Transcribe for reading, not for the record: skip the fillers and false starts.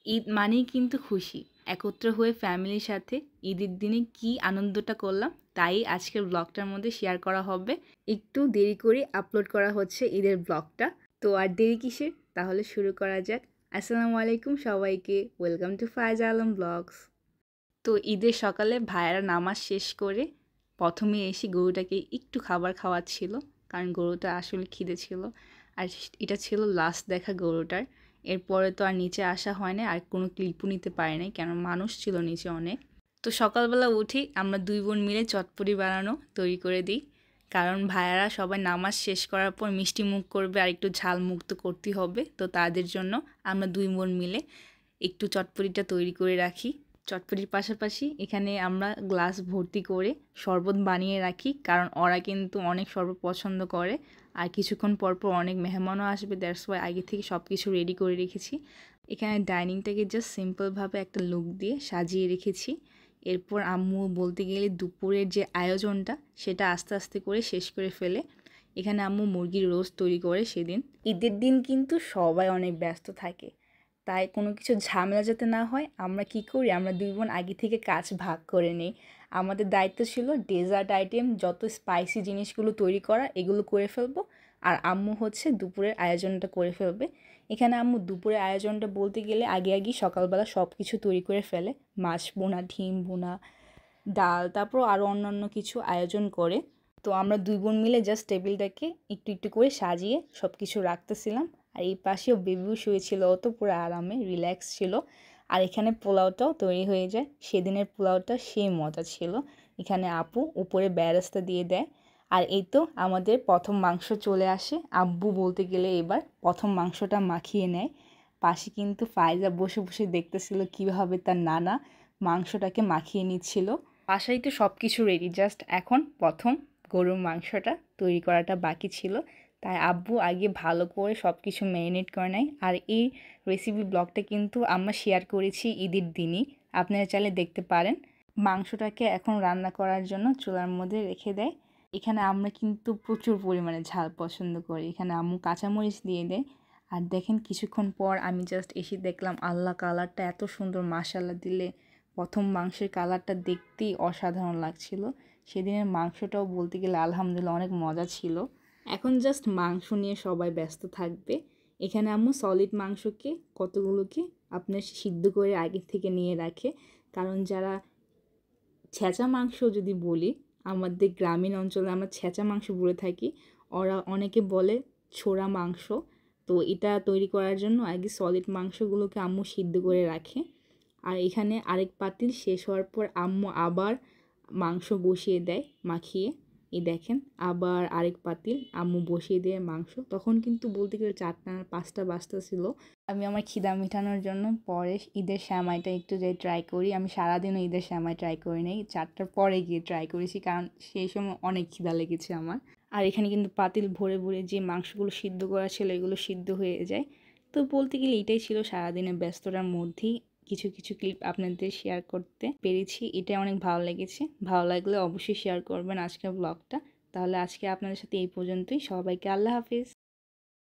ঈদ মানেই কিন্তু খুশি। একত্র হয়ে ফ্যামিলির সাথে ঈদের দিনে কী আনন্দটা করলাম তাই আজকের ব্লগটার মধ্যে শেয়ার করা হবে। একটু দেরি করে আপলোড করা হচ্ছে ঈদের ব্লগটা। তো আর দেরি কিসের? তাহলে শুরু করা যাক। আসসালামু আলাইকুম সবাইকে, ওয়েলকাম টু ফায়েজা আলম ব্লগস। তো ঈদের সকালে ভাইয়ারা নামাজ শেষ করে প্রথমে এসে গরুটাকে একটু খাবার খাওয়াচ্ছিল, কারণ গরুটা আসলে খিদে ছিল। আর এটা ছিল লাস্ট দেখা গরুটার। এরপরে তো আর নিচে আসা হয় না, আর কোনো ক্লিপও নিতে পারে নাই, কেন মানুষ ছিল নিচে অনেক। তো সকালবেলা উঠি আমরা দুই বোন মিলে চটপটি বানানো তৈরি করে দিই, কারণ ভাইয়ারা সবাই নামাজ শেষ করার পর মিষ্টি মুখ করবে আর একটু ঝাল মুখ তো করতেই হবে। তো তাদের জন্য আমরা দুই বোন মিলে একটু চটপটিটা তৈরি করে রাখি। চটপটির পাশাপাশি এখানে আমরা গ্লাস ভর্তি করে শরবত বানিয়ে রাখি, কারণ ওরা কিন্তু অনেক শরবত পছন্দ করে। আর কিছুক্ষণ পরপর অনেক মেহমানও আসবে, দ্যাটস ওয়াই আগে থেকে সব কিছু রেডি করে রেখেছি। এখানে ডাইনিংটাকে জাস্ট সিম্পলভাবে একটা লুক দিয়ে সাজিয়ে রেখেছি। এরপর আম্মু বলতে গেলে দুপুরের যে আয়োজনটা সেটা আস্তে আস্তে করে শেষ করে ফেলে। এখানে আম্মু মুরগির রোস্ট তৈরি করে সেদিন। ঈদের দিন কিন্তু সবাই অনেক ব্যস্ত থাকে, তাই কোনো কিছু ঝামেলা যাতে না হয় আমরা কি করি, আমরা দুই বোন আগে থেকে কাজ ভাগ করে নিই। আমাদের দায়িত্ব ছিল ডেজার্ট আইটেম যত স্পাইসি জিনিসগুলো তৈরি করা, এগুলো করে ফেলবো। আর আম্মু হচ্ছে দুপুরের আয়োজনটা করে ফেলবে। এখানে আম্মু দুপুরের আয়োজনটা বলতে গেলে আগে আগেই সকালবেলা সব কিছু তৈরি করে ফেলে, মাছ বোনা, ডিম বোনা, ডাল, তারপর আরও অন্যান্য কিছু আয়োজন করে। তো আমরা দুই বোন মিলে জাস্ট টেবিলটাকে একটু একটু করে সাজিয়ে সব কিছু রাখতেছিলাম। আর এই পাশেও বেবিও শুয়েছিল, ও তো পুরো আরামে রিল্যাক্স ছিল। আর এখানে পোলাওটাও তৈরি হয়ে যায়। সেদিনের পোলাওটা সেই মজা ছিল। এখানে আপু উপরে বেরেস্তা দিয়ে দেয়। আর এই তো আমাদের প্রথম মাংস চলে আসে। আব্বু বলতে গেলে এবার প্রথম মাংসটা মাখিয়ে নেয়। পাশে কিন্তু ফায়জা বসে বসে দেখতেছিল কীভাবে তার নানা মাংসটাকে মাখিয়ে নিচ্ছিল। বাসায় তো সব কিছু রেডি, জাস্ট এখন প্রথম গরুর মাংসটা তৈরি করাটা বাকি ছিল। তাই আব্বু আগে ভালো করে সব কিছু ম্যারিনেট করে নেয়। আর এই রেসিপি ব্লগটা কিন্তু আমরা শেয়ার করেছি ঈদের দিনই, আপনারা চাইলে দেখতে পারেন। মাংসটাকে এখন রান্না করার জন্য চুলার মধ্যে রেখে দেয়। এখানে আমরা কিন্তু প্রচুর পরিমাণে ঝাল পছন্দ করি। এখানে আম্মু কাঁচামরিচ দিয়ে দেয়। আর দেখেন কিছুক্ষণ পর আমি জাস্ট এসে দেখলাম আল্লাহ, কালারটা এত সুন্দর, মাশাআল্লাহ দিলে। প্রথম মাংসের কালারটা দেখতেই অসাধারণ লাগছিল। সেদিনের মাংসটাও বলতে গেলে আলহামদুলিল্লাহ অনেক মজা ছিল। এখন জাস্ট মাংস নিয়ে সবাই ব্যস্ত থাকবে। এখানে আম্মু সলিড মাংসকে কতগুলোকে আপনার সিদ্ধ করে আগে থেকে নিয়ে রাখে, কারণ যারা ছেঁচা মাংস যদি বলি, আমাদের গ্রামীণ অঞ্চলে আমরা ছেঁচা মাংস বলে থাকি, ওরা অনেকে বলে ছোড়া মাংস। তো এটা তৈরি করার জন্য আগে সলিড মাংসগুলোকে আম্মু সিদ্ধ করে রাখে। আর এখানে আরেক পাতিল শেষ হওয়ার পর আম্মু আবার মাংস বসিয়ে দেয় মাখিয়ে। এই দেখেন আবার আরেক পাতিল আম্মু বসিয়ে দেয় মাংস। তখন কিন্তু বলতে গেলে 4টা 5টা বাজতেছিল। আমি আমার খিদা মেটানোর জন্য পরে ঈদের সেমাইটা একটু যাই ট্রাই করি। আমি সারাদিনও ঈদের সেমাই ট্রাই করি নাই, 4টার পরে গিয়ে ট্রাই করেছি, কারণ সেই সময় অনেক খিদা লেগেছে আমার। আর এখানে কিন্তু পাতিল ভরে ভরে যে মাংসগুলো সিদ্ধ করা ছিল এগুলো সিদ্ধ হয়ে যায়। তো বলতে গেলে এটাই ছিল সারাদিনের ব্যস্ততার মধ্যেই কিছু কিছু ক্লিপ আপনাদের শেয়ার করতে পেরেছি। এটা অনেক ভালো লেগেছে। ভালো লাগলে অবশ্যই শেয়ার করবেন আজকের ব্লগটা। তাহলে আজকে আপনাদের সাথে এই পর্যন্তই। সবাইকে আল্লাহ হাফিজ।